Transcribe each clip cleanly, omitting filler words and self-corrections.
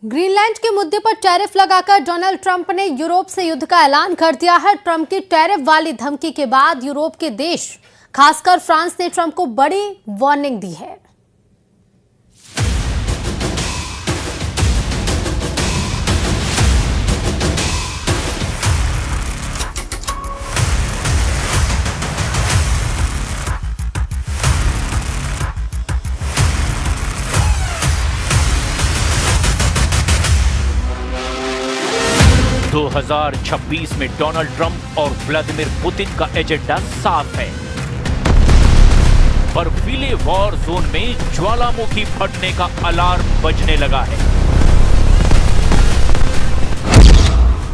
Greenland के मुद्दे पर टैरिफ लगाकर डोनाल्ड ट्रंप ने यूरोप से युद्ध का ऐलान कर दिया है। ट्रंप की टैरिफ वाली धमकी के बाद यूरोप के देश, खासकर फ्रांस ने ट्रंप को बड़ी वार्निंग दी है। 2026 में डोनाल्ड ट्रंप और व्लादिमीर पुतिन का एजेंडा साफ है। बर्फीले वॉर जोन में ज्वालामुखी फटने का अलार्म बजने लगा है।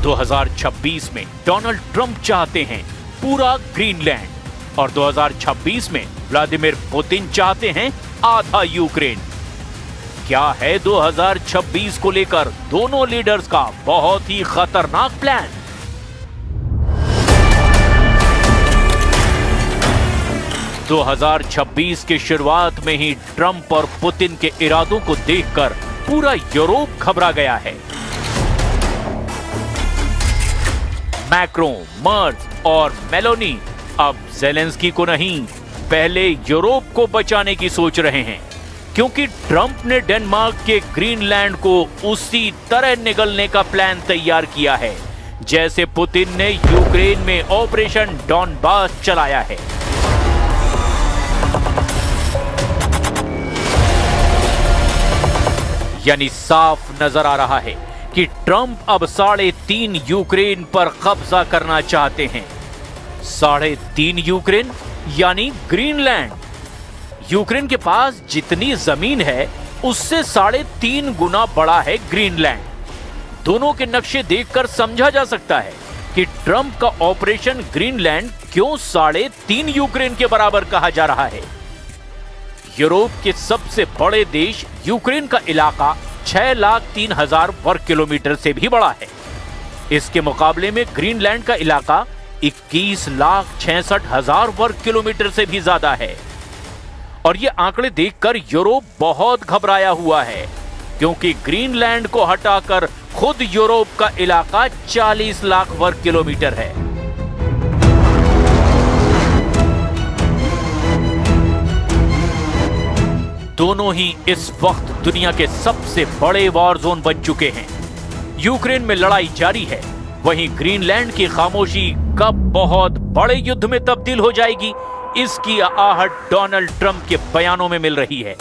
2026 में डोनाल्ड ट्रंप चाहते हैं पूरा ग्रीनलैंड और 2026 में व्लादिमीर पुतिन चाहते हैं आधा यूक्रेन। क्या है 2026 को लेकर दोनों लीडर्स का बहुत ही खतरनाक प्लान? – 2026 की शुरुआत में ही ट्रंप और पुतिन के इरादों को देखकर पूरा यूरोप घबरा गया है। मैक्रों, मर्ज और मेलोनी अब ज़ेलेंस्की को नहीं, पहले यूरोप को बचाने की सोच रहे हैं, क्योंकि ट्रंप ने डेनमार्क के ग्रीनलैंड को उसी तरह निगलने का प्लान तैयार किया है जैसे पुतिन ने यूक्रेन में ऑपरेशन डॉनबास चलाया है। यानी साफ नजर आ रहा है कि ट्रंप अब 3.5 यूक्रेन पर कब्जा करना चाहते हैं। 3.5 यूक्रेन यानी ग्रीनलैंड। यूक्रेन के पास जितनी जमीन है उससे 3.5 गुना बड़ा है ग्रीनलैंड। दोनों के नक्शे देखकर समझा जा सकता है कि ट्रंप का ऑपरेशन ग्रीनलैंड क्यों 3.5 यूक्रेन के बराबर कहा जा रहा है। यूरोप के सबसे बड़े देश यूक्रेन का इलाका 6,03,000 वर्ग किलोमीटर से भी बड़ा है। इसके मुकाबले में ग्रीनलैंड का इलाका 21,66,000 वर्ग किलोमीटर से भी ज्यादा है। और ये आंकड़े देखकर यूरोप बहुत घबराया हुआ है, क्योंकि ग्रीनलैंड को हटाकर खुद यूरोप का इलाका 40 लाख वर्ग किलोमीटर है। दोनों ही इस वक्त दुनिया के सबसे बड़े वॉर जोन बन चुके हैं। यूक्रेन में लड़ाई जारी है, वहीं ग्रीनलैंड की खामोशी कब बहुत बड़े युद्ध में तब्दील हो जाएगी, इसकी आहट डोनाल्ड ट्रंप के बयानों में मिल रही है।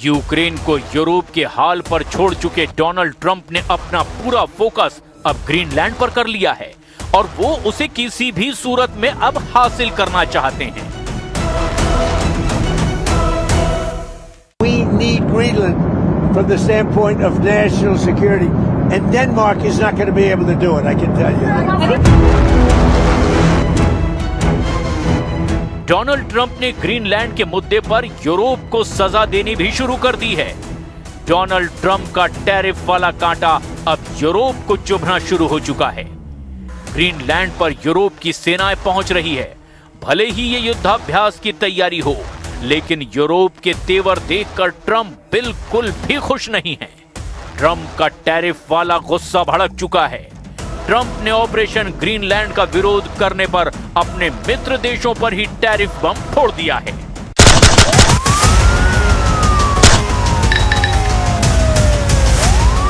यूक्रेन को यूरोप के हाल पर छोड़ चुके डोनाल्ड ट्रंप ने अपना पूरा फोकस अब ग्रीनलैंड पर कर लिया है और वो उसे किसी भी सूरत में अब हासिल करना चाहते हैं। We need Greenland from the standpoint of national security, and Denmark is not going to be able to do it, I can tell you. Donald Trump ने ग्रीनलैंड के मुद्दे पर यूरोप को सजा देनी भी शुरू कर दी है। डोनाल्ड ट्रंप का टैरिफ वाला कांटा अब यूरोप को चुभना शुरू हो चुका है। ग्रीनलैंड पर यूरोप की सेनाएं पहुंच रही है। भले ही ये युद्धाभ्यास की तैयारी हो, लेकिन यूरोप के तेवर देखकर ट्रंप बिल्कुल भी खुश नहीं है। ट्रंप का टैरिफ वाला गुस्सा भड़क चुका है। ट्रंप ने ऑपरेशन ग्रीनलैंड का विरोध करने पर अपने मित्र देशों पर ही टैरिफ बम फोड़ दिया है।